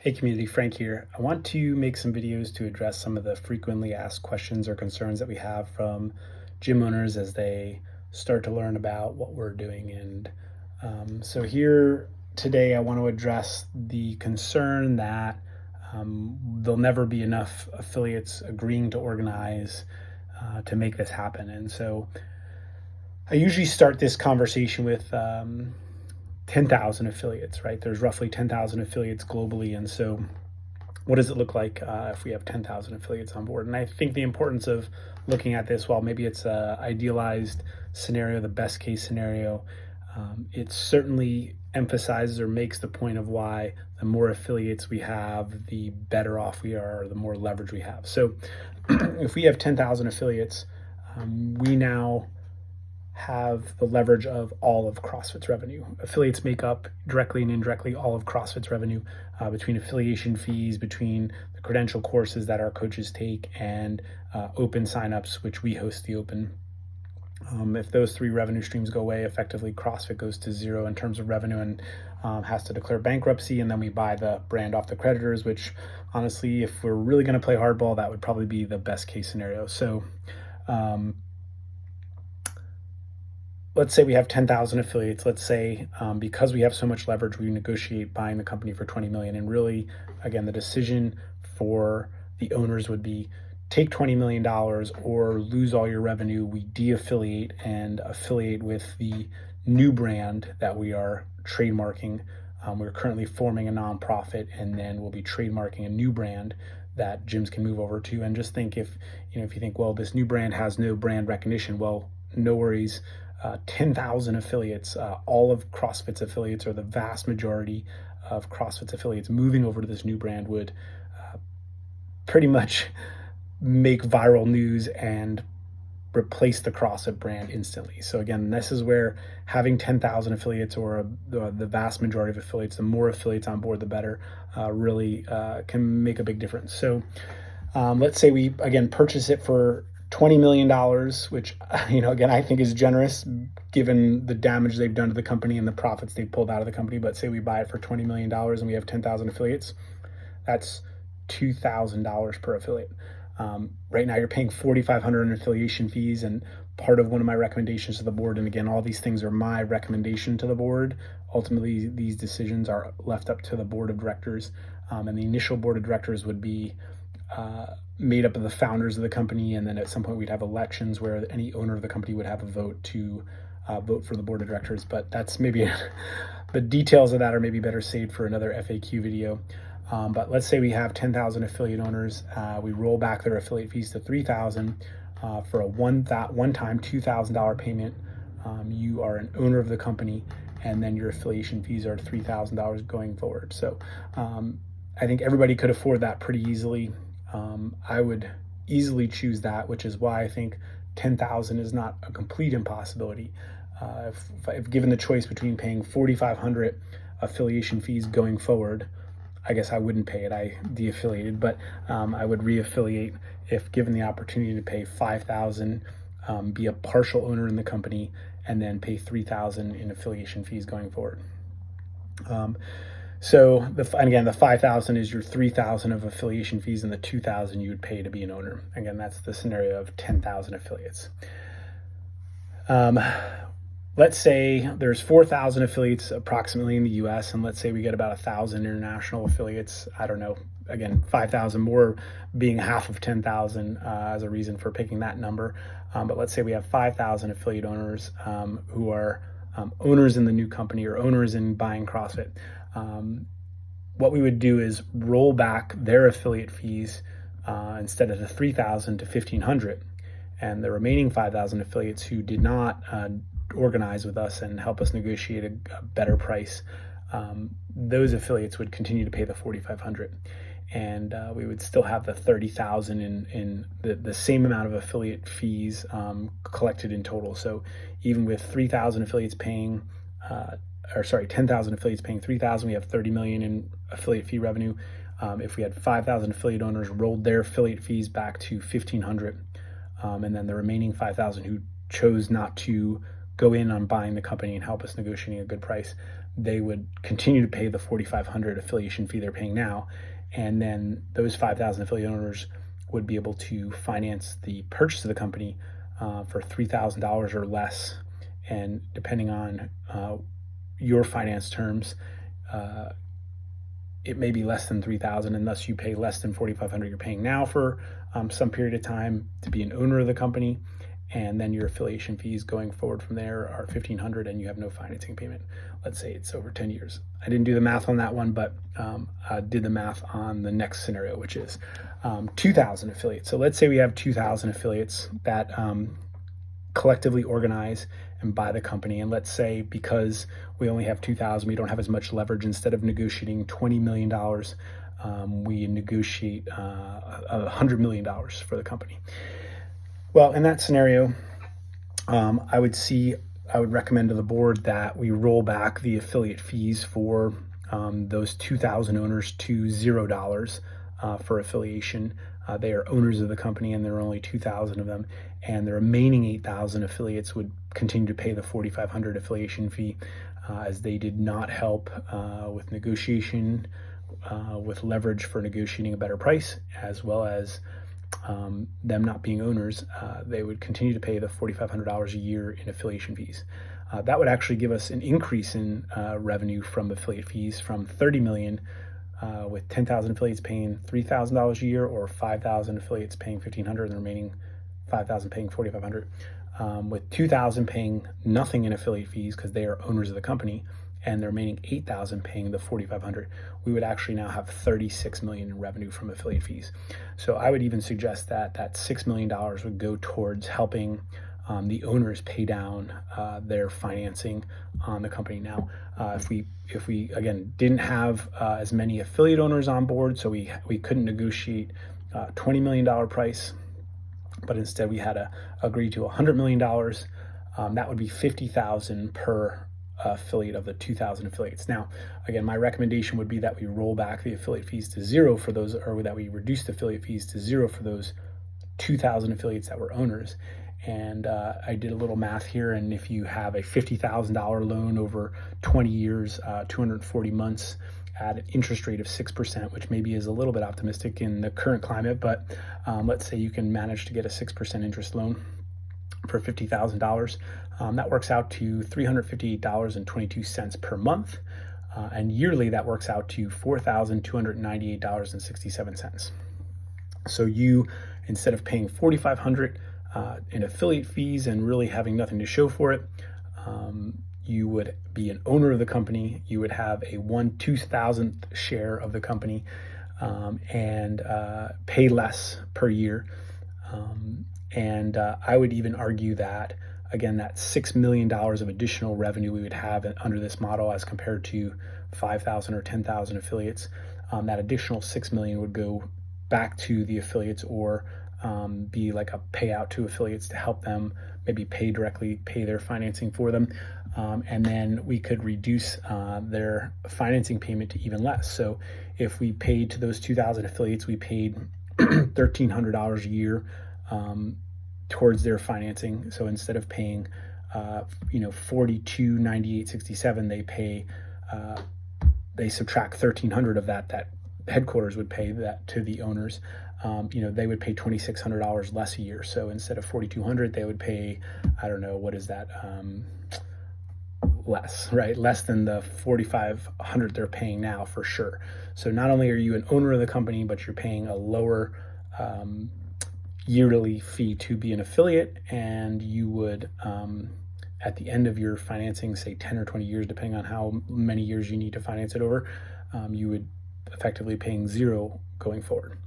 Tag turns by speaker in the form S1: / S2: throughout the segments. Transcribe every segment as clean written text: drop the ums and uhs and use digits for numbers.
S1: Hey community, Frank here. I want to make some videos to address some of the frequently asked questions or concerns that we have from gym owners as they start to learn about what we're doing. So here today I want to address the concern that there'll never be enough affiliates agreeing to organize to make this happen. And so I usually start this conversation with 10,000 affiliates, right? There's roughly 10,000 affiliates globally. And so what does it look like if we have 10,000 affiliates on board? And I think the importance of looking at this, while maybe it's an idealized scenario, the best case scenario, it certainly emphasizes or makes the point of why the more affiliates we have, the better off we are, or the more leverage we have. So if we have 10,000 affiliates, we now have the leverage of all of CrossFit's revenue. Affiliates make up directly and indirectly all of CrossFit's revenue between affiliation fees, between the credential courses that our coaches take, and open signups, which we host the open. If those three revenue streams go away, effectively CrossFit goes to zero in terms of revenue and has to declare bankruptcy, and then we buy the brand off the creditors, which honestly, if we're really going to play hardball, that would probably be the best case scenario. So let's say we have 10,000 affiliates. Let's say because we have so much leverage, we negotiate buying the company for 20 million. And really, again, the decision for the owners would be take $20 million or lose all your revenue. We de-affiliate and affiliate with the new brand that we are trademarking. We're currently forming a nonprofit, and then we'll be trademarking a new brand that gyms can move over to. And just think, if you think, well, this new brand has no brand recognition, well, no worries. 10,000 affiliates, all of CrossFit's affiliates, or the vast majority of CrossFit's affiliates moving over to this new brand would pretty much make viral news and replace the CrossFit brand instantly. So again, this is where having 10,000 affiliates, or the vast majority of affiliates, the more affiliates on board, the better, really can make a big difference. So let's say we, again, purchase it for $20 million, which, again, I think is generous given the damage they've done to the company and the profits they've pulled out of the company. But say we buy it for $20 million and we have 10,000 affiliates, that's $2,000 per affiliate. Right now you're paying $4,500 in affiliation fees, and part of one of my recommendations to the board, and again, all these things are my recommendation to the board. Ultimately, these decisions are left up to the board of directors, and the initial board of directors would be made up of the founders of the company, and then at some point we'd have elections where any owner of the company would have a vote to vote for the board of directors. But that's maybe the details of that are maybe better saved for another FAQ video. But let's say we have 10,000 affiliate owners. We roll back their affiliate fees to $3,000 for a one-time $2,000 payment. You are an owner of the company, and then your affiliation fees are $3,000 going forward. So I think everybody could afford that pretty easily. I would easily choose that, which is why I think 10,000 is not a complete impossibility. If given the choice between paying $4,500 affiliation fees going forward, I guess I wouldn't pay it. I de-affiliated, but I would re-affiliate if given the opportunity to pay $5,000, be a partial owner in the company, and then pay $3,000 in affiliation fees going forward. And again, the $5,000 is your $3,000 of affiliation fees, and the $2,000 you would pay to be an owner. Again, that's the scenario of 10,000 affiliates. Let's say there's 4,000 affiliates approximately in the US, and let's say we get about 1,000 international affiliates. I don't know, again, 5,000 more being half of 10,000 as a reason for picking that number. But let's say we have 5,000 affiliate owners who are owners in the new company, or owners in buying CrossFit. What we would do is roll back their affiliate fees instead of the $3,000 to $1,500, and the remaining 5,000 affiliates who did not organize with us and help us negotiate a better price, those affiliates would continue to pay the $4,500, and we would still have the $30,000 in the same amount of affiliate fees collected in total. So even with 3,000 affiliates paying 10,000 affiliates paying $3,000, we have $30 million in affiliate fee revenue. If we had 5,000 affiliate owners rolled their affiliate fees back to $1,500, and then the remaining 5,000 who chose not to go in on buying the company and help us negotiating a good price, they would continue to pay the $4,500 affiliation fee they're paying now, and then those 5,000 affiliate owners would be able to finance the purchase of the company for $3,000 or less, and depending on your finance terms, it may be less than $3,000, and thus you pay less than $4,500 you're paying now for some period of time to be an owner of the company, and then your affiliation fees going forward from there are $1,500, and you have no financing payment. Let's say it's over 10 years. I didn't do the math on that one, but I did the math on the next scenario, which is 2,000 affiliates. So let's say we have 2,000 affiliates that collectively organize and buy the company. And let's say because we only have 2,000, we don't have as much leverage. Instead of negotiating $20 million, we negotiate $100 million for the company. Well, in that scenario, I would recommend to the board that we roll back the affiliate fees for those 2,000 owners to $0 for affiliation. They are owners of the company, and there are only 2,000 of them, and the remaining 8,000 affiliates would continue to pay the $4,500 affiliation fee, as they did not help with negotiation, with leverage for negotiating a better price, as well as them not being owners. They would continue to pay the $4,500 a year in affiliation fees. That would actually give us an increase in revenue from affiliate fees from $30 million with 10,000 affiliates paying $3,000 a year, or 5,000 affiliates paying $1,500, and the remaining 5,000 paying $4,500. With 2,000 paying nothing in affiliate fees because they are owners of the company, and the remaining 8,000 paying the $4,500, we would actually now have $36 million in revenue from affiliate fees. So I would even suggest that that $6 million would go towards helping the owners pay down their financing on the company. Now, if we again didn't have as many affiliate owners on board, so we couldn't negotiate $20 million price, but instead we had to agree to $100 million, that would be $50,000 per affiliate of the 2,000 affiliates. Now, again, my recommendation would be that we roll back the affiliate fees to $0 for those, or that we reduce the affiliate fees to $0 for those 2,000 affiliates that were owners. And I did a little math here, and if you have a $50,000 loan over 20 years, 240 months at an interest rate of 6%, which maybe is a little bit optimistic in the current climate, but let's say you can manage to get a 6% interest loan for $50,000. That works out to $358.22 per month, and yearly that works out to $4,298.67. So you, instead of paying $4,500 in affiliate fees and really having nothing to show for it, you would be an owner of the company. You would have a 1/2000th share of the company, and pay less per year. And I would even argue that, again, that $6 million of additional revenue we would have under this model as compared to 5,000 or 10,000 affiliates, that additional $6 million would go back to the affiliates, or be like a payout to affiliates to help them maybe pay their financing for them. And then we could reduce their financing payment to even less. So if we paid to those 2,000 affiliates, we paid $1,300 a year towards their financing. So instead of paying $42.98.67, they subtract $1,300 of that headquarters would pay that to the owners. They would pay $2,600 less a year. So instead of $4,200, they would pay, I don't know, what is that? Less, right? Less than the $4,500 they're paying now, for sure. So not only are you an owner of the company, but you're paying a lower yearly fee to be an affiliate, and you would, at the end of your financing, say 10 or 20 years, depending on how many years you need to finance it over, you would effectively paying $0 going forward.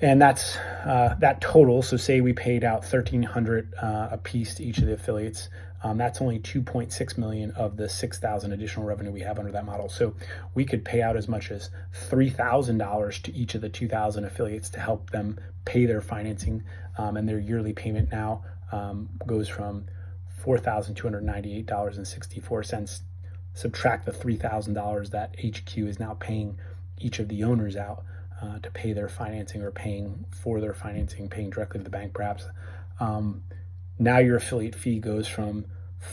S1: And that's that total. So say we paid out $1,300 a piece to each of the affiliates. That's only $2.6 million of the 6,000 additional revenue we have under that model. So we could pay out as much as $3,000 to each of the 2,000 affiliates to help them pay their financing, and their yearly payment now goes from $4,298.64. Subtract the $3,000 that HQ is now paying each of the owners out to pay their financing, or paying for their financing, paying directly to the bank perhaps. Now your affiliate fee goes from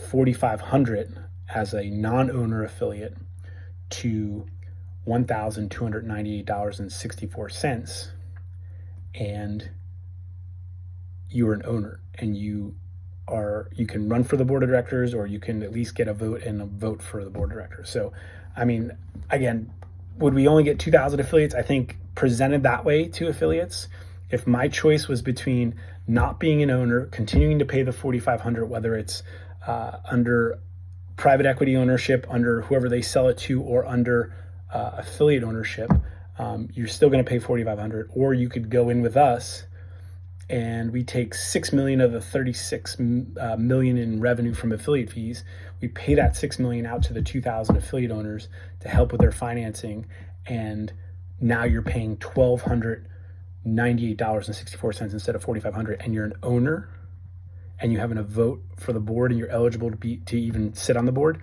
S1: $4,500 as a non-owner affiliate to $1,298.64, and you're an owner, and you can run for the board of directors, or you can at least get a vote and a vote for the board of directors. So, I mean, again, would we only get 2,000 affiliates? I think presented that way to affiliates, if my choice was between not being an owner, continuing to pay the $4,500, whether it's under private equity ownership, under whoever they sell it to, or under affiliate ownership, you're still going to pay $4,500. Or you could go in with us, and we take $6 million of the $36 million in revenue from affiliate fees. We pay that $6 million out to the 2,000 affiliate owners to help with their financing, and now you're paying $1,298.64 instead of $4,500, and you're an owner, and you have a vote for the board, and you're eligible to even sit on the board.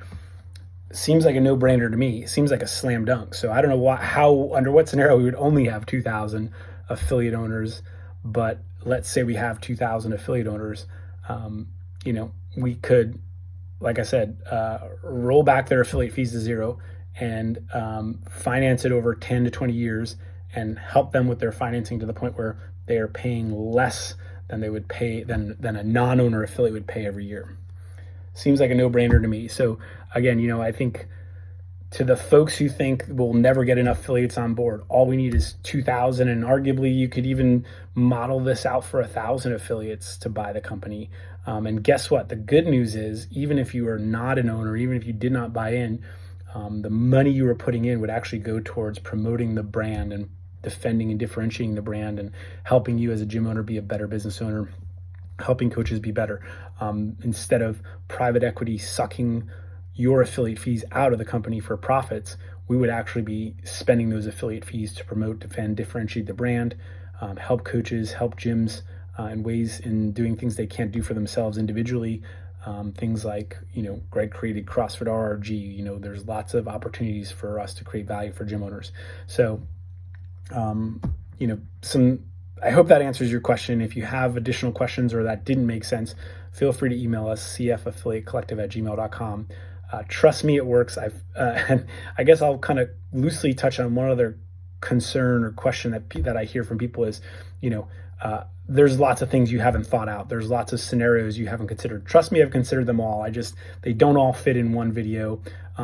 S1: Seems like a no-brainer to me. Seems like a slam dunk. So I don't know under what scenario we would only have 2,000 affiliate owners, but let's say we have 2,000 affiliate owners. We could, like I said, roll back their affiliate fees to zero and finance it over 10 to 20 years and help them with their financing to the point where they are paying less than they would pay than a non-owner affiliate would pay every year. Seems like a no-brainer to me. So again, I think to the folks who think we'll never get enough affiliates on board, all we need is 2,000, and arguably you could even model this out for 1,000 affiliates to buy the company. And guess what? The good news is, even if you are not an owner, even if you did not buy in, the money you were putting in would actually go towards promoting the brand and defending and differentiating the brand and helping you as a gym owner be a better business owner, helping coaches be better. Instead of private equity sucking your affiliate fees out of the company for profits, we would actually be spending those affiliate fees to promote, defend, differentiate the brand, help coaches, help gyms in ways in doing things they can't do for themselves individually. Things like, Greg created CrossFit RRG. There's lots of opportunities for us to create value for gym owners. So, I hope that answers your question. If you have additional questions or that didn't make sense, feel free to email us, cfaffiliatecollective@gmail.com. Trust me, it works. And I guess I'll kind of loosely touch on one other concern or question that I hear from people is, there's lots of things you haven't thought out. There's lots of scenarios you haven't considered. Trust me, I've considered them all. They don't all fit in one video.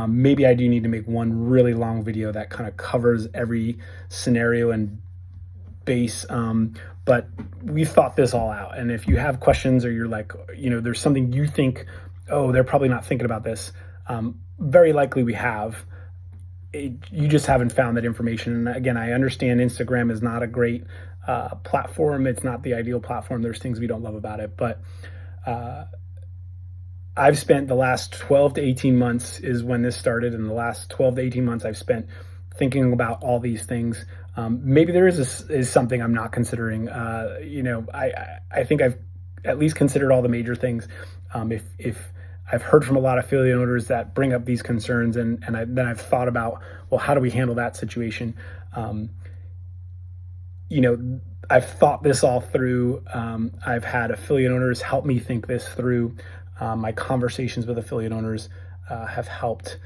S1: Maybe I do need to make one really long video that kind of covers every scenario and base. But we've thought this all out. And if you have questions, or you're like, there's something you think, oh, they're probably not thinking about this. Very likely we have. You just haven't found that information. And again, I understand Instagram is not a great platform. It's not the ideal platform. There's things we don't love about it. But I've spent the last 12 to 18 months is when this started. And the last 12 to 18 months I've spent thinking about all these things. Maybe there is something I'm not considering. I think I've at least considered all the major things. If I've heard from a lot of affiliate owners that bring up these concerns, and then I've thought about, well, how do we handle that situation? I've thought this all through. I've had affiliate owners help me think this through. My conversations with affiliate owners have helped.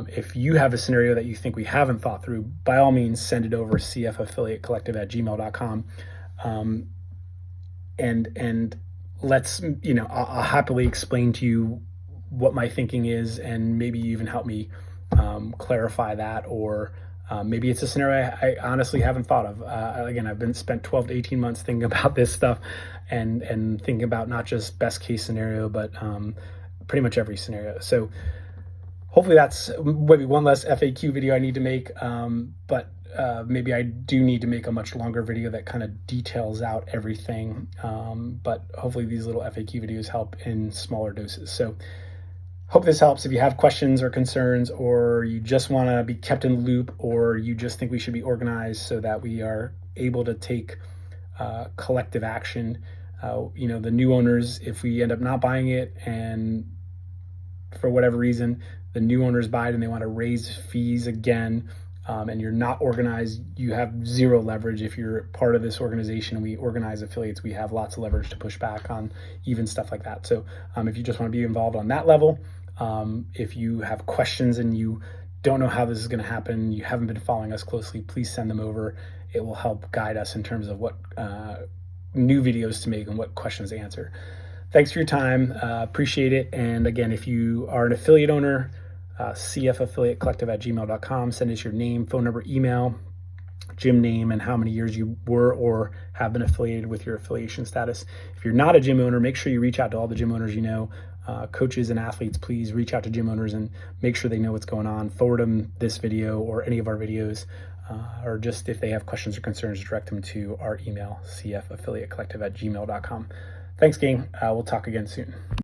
S1: If you have a scenario that you think we haven't thought through, by all means, send it over, cfaffiliatecollective@gmail.com. And let's, I'll happily explain to you what my thinking is, and maybe even help me clarify that, or maybe it's a scenario I honestly haven't thought of. Again, I've spent 12 to 18 months thinking about this stuff and thinking about not just best case scenario, but pretty much every scenario. So hopefully that's maybe one less FAQ video I need to make, but maybe I do need to make a much longer video that kind of details out everything. But hopefully these little FAQ videos help in smaller doses. So hope this helps. If you have questions or concerns, or you just want to be kept in the loop, or you just think we should be organized so that we are able to take collective action, the new owners, if we end up not buying it and for whatever reason, the new owners buy it and they want to raise fees again, and you're not organized, you have zero leverage. If you're part of this organization and we organize affiliates, we have lots of leverage to push back on even stuff like that. So if you just want to be involved on that level, If you have questions and you don't know how this is going to happen, you haven't been following us closely, please send them over. It will help guide us in terms of what new videos to make and what questions to answer. Thanks for your time. Appreciate it. And again, if you are an affiliate owner, cfaffiliatecollective@gmail.com. Send us your name, phone number, email, gym name, and how many years you were or have been affiliated with your affiliation status. If you're not a gym owner, make sure you reach out to all the gym owners you know. Coaches and athletes, please reach out to gym owners and make sure they know what's going on. Forward them this video or any of our videos, or just if they have questions or concerns, direct them to our email, cfaffiliatecollective@gmail.com. Thanks, gang. We'll talk again soon.